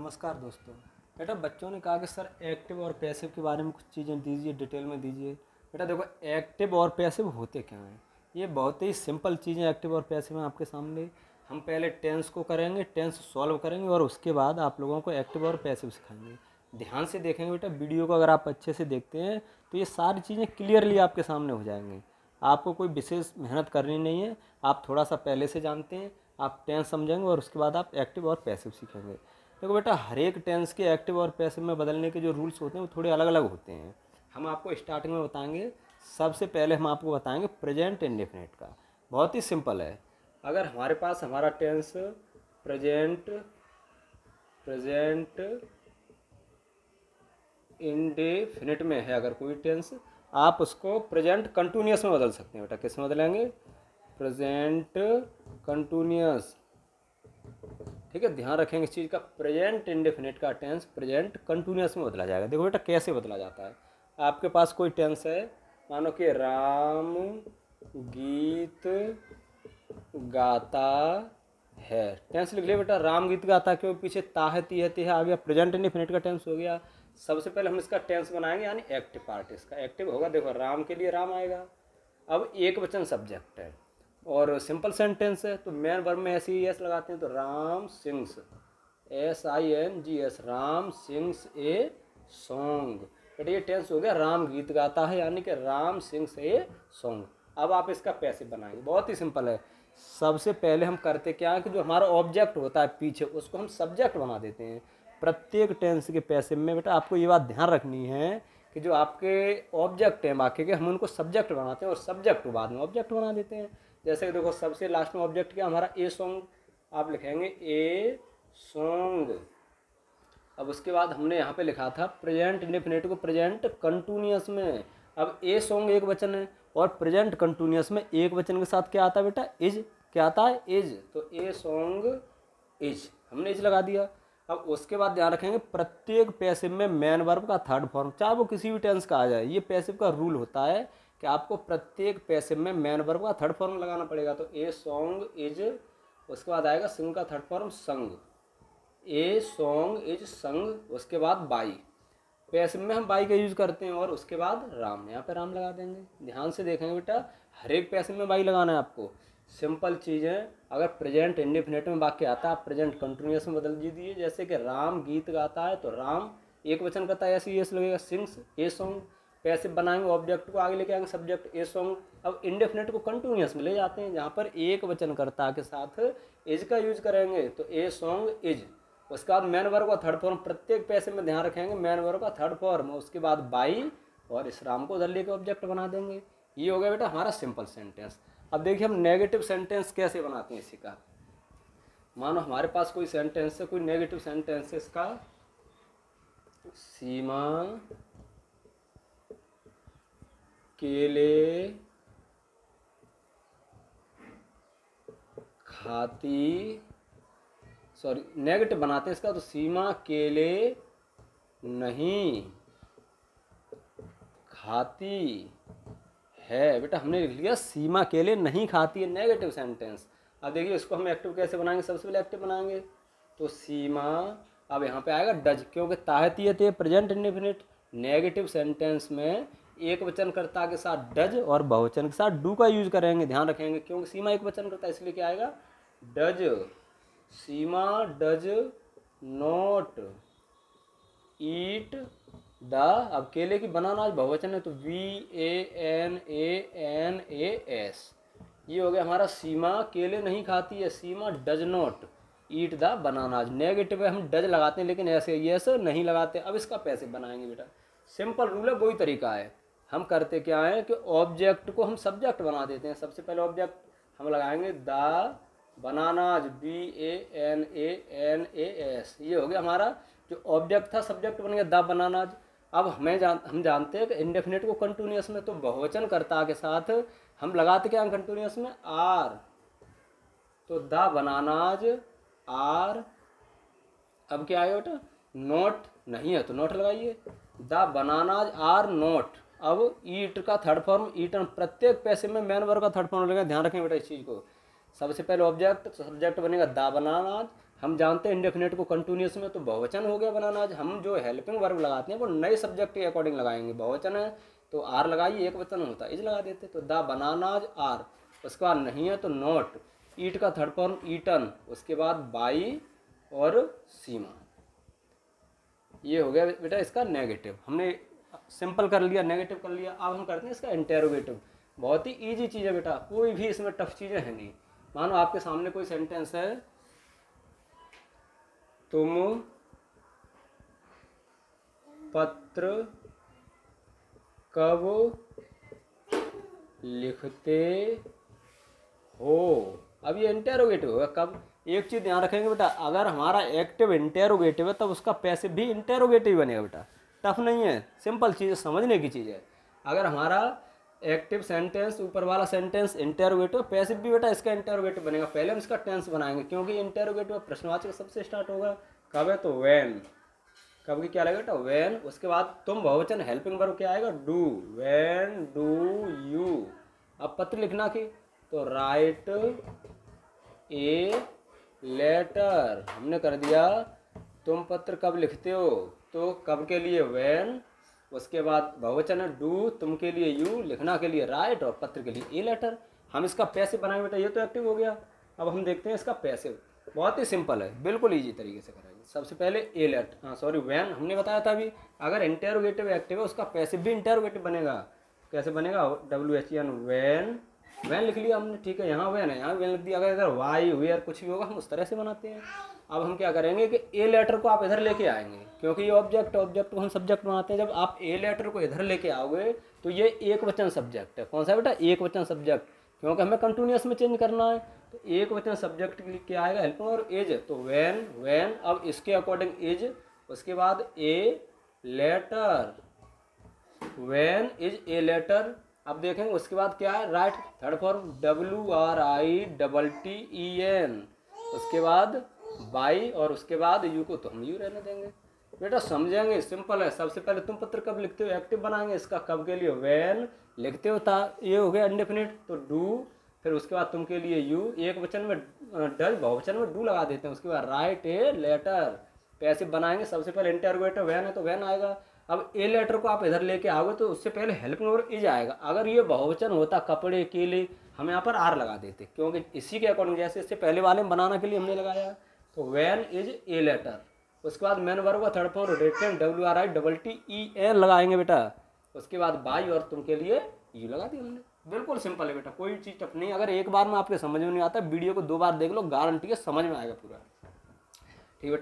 नमस्कार दोस्तों। बेटा बच्चों ने कहा कि सर एक्टिव और पैसिव के बारे में कुछ चीज़ें दीजिए, डिटेल में दीजिए। बेटा देखो, एक्टिव और पैसिव होते क्या हैं। ये बहुत ही सिंपल चीज़ें एक्टिव और पैसिव हैं आपके सामने। हम पहले टेंस को करेंगे, टेंस सॉल्व करेंगे और उसके बाद आप लोगों को एक्टिव और पैसिव सिखाएंगे। ध्यान से देखेंगे बेटा, वीडियो को अगर आप अच्छे से देखते हैं तो ये सारी चीज़ें क्लियरली आपके सामने हो जाएंगी। आपको कोई विशेष मेहनत करनी नहीं है। आप थोड़ा सा पहले से जानते हैं, आप टेंस समझेंगे और उसके बाद आप एक्टिव और पैसिव सीखेंगे। देखो बेटा, हर एक टेंस के एक्टिव और पैसिव में बदलने के जो रूल्स होते हैं वो थोड़े अलग अलग होते हैं। हम आपको स्टार्टिंग में बताएंगे। सबसे पहले हम आपको बताएंगे प्रेजेंट इंडेफिनिट का। बहुत ही सिंपल है। अगर हमारे पास हमारा टेंस प्रेजेंट प्रेजेंट इंडेफिनिट में है, अगर कोई टेंस, आप उसको प्रेजेंट कंटिन्यूअस में बदल सकते हैं। बेटा किस में बदलेंगे? Present continuous. ठीक है, ध्यान रखेंगे इस चीज़ का। प्रेजेंट इंडेफिनिट का टेंस प्रेजेंट कंटिन्यूअस में बदला जाएगा। देखो बेटा कैसे बदला जाता है। आपके पास कोई टेंस है, मानो कि राम गीत गाता है। टेंस लिख लिया बेटा, राम गीत गाता है, क्यों? पीछे ता है, ती है, ती है आ गया, प्रेजेंट इंडेफिनिट का टेंस हो गया। सबसे पहले हम इसका टेंस बनाएंगे, यानी एक्टिव पार्ट इसका एक्टिव होगा। देखो, राम के लिए राम आएगा। अब एक वचन सब्जेक्ट है और सिंपल सेंटेंस है, तो मेन वर्ब में ऐसे ही एस लगाते हैं, तो Ram sings, SINGS, Ram sings a song. बेटा ये टेंस हो गया, राम गीत गाता है, यानी कि राम सिंग्स ए सॉन्ग। अब आप इसका पैसिव बनाएंगे, बहुत ही सिंपल है। सबसे पहले हम करते क्या है कि जो हमारा ऑब्जेक्ट होता है पीछे, उसको हम सब्जेक्ट बना देते हैं। प्रत्येक टेंस के पैसिव में बेटा आपको ये बात ध्यान रखनी है कि जो आपके ऑब्जेक्ट हैं वाक्य के, हम उनको सब्जेक्ट बनाते हैं और सब्जेक्ट को बाद में ऑब्जेक्ट बना देते हैं। जैसे कि देखो, सबसे लास्ट में ऑब्जेक्ट क्या हमारा? A song. आप लिखेंगे ए सॉन्ग। अब उसके बाद हमने यहाँ पे लिखा था प्रेजेंट इंडेफिनिट को प्रेजेंट कंटिन्यूअस में। अब ए सॉन्ग एक वचन है और प्रेजेंट कंटिन्यूअस में एक वचन के साथ क्या आता है बेटा? इज। क्या आता है? इज। तो ए सॉन्ग इज, हमने इज लगा दिया। अब उसके बाद ध्यान रखेंगे, प्रत्येक पैसिव में मेन वर्ब का थर्ड फॉर्म, चाहे वो किसी भी टेंस का आ जाए, ये पैसिव का रूल होता है कि आपको प्रत्येक पैसिव में मेन वर्ब का थर्ड फॉर्म लगाना पड़ेगा। तो ए सॉन्ग इज, उसके बाद आएगा सिंग का थर्ड फॉर्म संग, ए सॉन्ग इज संग, उसके बाद बाई। पैसिव में हम बाई का यूज करते हैं और उसके बाद राम, यहाँ पे राम लगा देंगे। ध्यान से देखेंगे बेटा, हर एक पैसिव में बाई लगाना है आपको। सिंपल चीज़ है। अगर प्रेजेंट इंडेफिनिट में वाक्य आता है, आप प्रेजेंट कंटिन्यूअस में बदल दीजिए। जैसे कि राम गीत गाता है, तो राम एक वचन करता है, ऐसे यस लगेगा, सिंग्स ए सॉन्ग। पैसिव बनाएंगे, ऑब्जेक्ट को आगे लेके आएंगे, सब्जेक्ट ए सॉन्ग। अब इंडेफिनिट को कंटिन्यूअस में ले जाते हैं, जहाँ पर एक वचन कर्ता के साथ इज का यूज करेंगे, तो ए सॉन्ग इज। उसके बाद मेन वर्ब का थर्ड फॉर्म, प्रत्येक पैसिव में ध्यान रखेंगे मेन वर्ब का थर्ड फॉर्म, उसके बाद बाई, और इस राम को उधर लेके ऑब्जेक्ट बना देंगे। ये हो गया बेटा हमारा सिंपल सेंटेंस। अब देखिए हम नेगेटिव सेंटेंस कैसे बनाते हैं इसी का। मानो हमारे पास कोई सेंटेंस है, कोई नेगेटिव सेंटेंस है इसका, सीमा केले खाती, सॉरी नेगेटिव बनाते हैं इसका, तो सीमा केले नहीं खाती है। बेटा हमने लिख लिया सीमा केले नहीं खाती है, नेगेटिव सेंटेंस। अब देखिए इसको हम एक्टिव कैसे बनाएंगे। सबसे पहले एक्टिव बनाएंगे, तो सीमा, अब यहाँ पे आएगा डज, क्योंकि ताहतीयत है प्रेजेंट इंडेफिनिट। नेगेटिव सेंटेंस में एक वचन कर्ता के साथ डज और बहुवचन के साथ डू का यूज करेंगे। ध्यान रखेंगे, क्योंकि सीमा एक वचन करता है, इसलिए क्या आएगा? Does. Seema does not eat the, अब केले की बनाना आज बहुवचन है, तो VANANAS। ये हो गया हमारा, सीमा केले नहीं खाती है, Seema does not eat the bananas. Negative है, हम डज लगाते हैं, लेकिन ऐसे यस नहीं लगाते। अब इसका पैसिव बनाएंगे बेटा, सिंपल रूल है, वही तरीका है। हम करते क्या है कि ऑब्जेक्ट को हम सब्जेक्ट बना देते हैं। सबसे पहले ऑब्जेक्ट हम लगाएंगे द बनानाज, BANANAS। ये हो गया हमारा जो ऑब्जेक्ट था, सब्जेक्ट बन गया द बनानाज। अब हम जानते हैं कि इंडेफिनिट को कंटिन्यूअस में, तो बहुवचन कर्ता के साथ हम लगाते क्या कंटिन्यूअस में? आर। तो द बनानाज आर। अब क्या आएगा बेटा? नोट नहीं है तो नोट लगाइए, द बनानाज आर नोट। अब ईट का थर्ड फॉर्म ईटन, प्रत्येक पैसे में मेन वर्ब का थर्ड फॉर्म लगेगा। ध्यान रखें बेटा इस चीज़ को। सबसे पहले ऑब्जेक्ट, सब्जेक्ट बनेगा द बनानाज, हम जानते हैं इंडेफिनेट को कंटिन्यूस में तो बहुवचन हो गया बनाना। आज हम जो हेल्पिंग वर्ब लगाते हैं वो नए सब्जेक्ट के अकॉर्डिंग लगाएंगे। बहुवचन है तो आर लगाइए, एक वचन होता है इज लगा देते। तो द बनानाज आर, उसके बाद नहीं है तो नॉट, ईट का थर्ड फॉर्म ईटन, उसके बाद बाई और सीमा। ये हो गया बेटा इसका नेगेटिव। हमने सिंपल कर लिया, नेगेटिव कर लिया। अब हम करते हैं इसका इंटेरोगेटिव। बहुत ही इजी चीज़ है बेटा, कोई भी इसमें टफ चीज़ें हैं नहीं। मानो आपके सामने कोई सेंटेंस है, तुम पत्र कब लिखते हो। अब ये इंटेरोगेटिव होगा कब। एक चीज़ ध्यान रखेंगे बेटा, अगर हमारा एक्टिव इंटेरोगेटिव है तब उसका पैसिव भी इंटेरोगेटिव बनेगा बेटा। टफ नहीं है, सिंपल चीज़ समझने की चीज़ है। अगर हमारा एक्टिव सेंटेंस ऊपर वाला सेंटेंस इंटेरोगेटिव, पैसिव भी बेटा इसका इंटेरोगेटिव बनेगा। पहले हम इसका टेंस बनाएंगे क्योंकि इंटेरोगेटिव प्रश्नवाचक सबसे स्टार्ट होगा। कब है तो व्हेन, कब की क्या लगेगा बेटा व्हेन। उसके बाद तुम बहुवचन हेल्पिंग वर्ब क्या आएगा डू, व्हेन डू यू। अब पत्र लिखना की तो राइट ए लेटर, हमने कर दिया। तुम पत्र कब लिखते हो तो कब के लिए व्हेन, उसके बाद बहुवचन है डू, तुम के लिए यू, लिखना के लिए राइट और पत्र के लिए ए लेटर। हम इसका पैसिव बनाएंगे बेटा, ये तो एक्टिव हो गया। अब हम देखते हैं इसका पैसिव। बहुत ही सिंपल है, बिल्कुल ईजी तरीके से कराएंगे। सबसे पहले ए लेटर, सॉरी व्हेन हमने बताया था अभी। अगर इंटेरोगेटिव एक्टिव है उसका पैसिव भी इंटेरोगेटिव बनेगा। कैसे बनेगा, WHEN व्हेन, वैन लिख लिया हमने, ठीक है। यहाँ वैन है, यहाँ वैन लिख दिया। अगर इधर वाई वेयर कुछ भी होगा हम उस तरह से बनाते हैं। अब हम क्या करेंगे कि ए लेटर को आप इधर लेके आएंगे क्योंकि ये ऑब्जेक्ट को हम सब्जेक्ट बनाते हैं। जब आप ए लेटर को इधर लेके आओगे तो ये एक वचन सब्जेक्ट है। कौन सा बेटा, एक वचन सब्जेक्ट, क्योंकि हमें कंटिन्यूस में चेंज करना है। तो एक वचन सब्जेक्ट के लिए क्या आएगा हेल्पिंग और एज, तो वैन वैन। अब इसके अकॉर्डिंग एज, उसके बाद a letter, van is a letter. अब देखेंगे उसके बाद क्या है राइट थर्ड फॉर्म WRITTEN, उसके बाद बाई और उसके बाद यू को तो हम यू रहने देंगे। बेटा समझेंगे, सिंपल है। सबसे पहले तुम पत्र कब लिखते हो एक्टिव बनाएंगे, इसका कब के लिए व्हेन, लिखते हो था ये हो गया इंडेफिनिट तो डू, फिर उसके बाद तुम के लिए यू, एक वचन में डज, बहुवचन में डू लगा देते हैं। उसके बाद राइट ए लेटर, पैसिव बनाएंगे। सबसे पहले इंटरोगेटिव व्हेन है तो व्हेन आएगा। अब ए लेटर को आप इधर लेके आओगे तो उससे पहले हेल्पिंग वर्ब इज आएगा। अगर ये बहुवचन होता कपड़े के लिए, हम यहाँ पर आर लगा देते क्योंकि इसी के अकॉर्डिंग जैसे इससे पहले वाले में बनाना के लिए हमने लगाया। तो व्हेन इज ए लेटर, उसके बाद मेन वर्ब का थर्ड फॉर्म रिटन WRITTEN लगाएंगे बेटा। उसके बाद बाई और तुम के लिए यू लगा दिया हमने। बिल्कुल सिंपल है बेटा, कोई चीज़ टफ नहीं। अगर एक बार में आपके समझ में नहीं आता वीडियो को 2 बार देख लो, गारंटी है समझ में आएगा पूरा।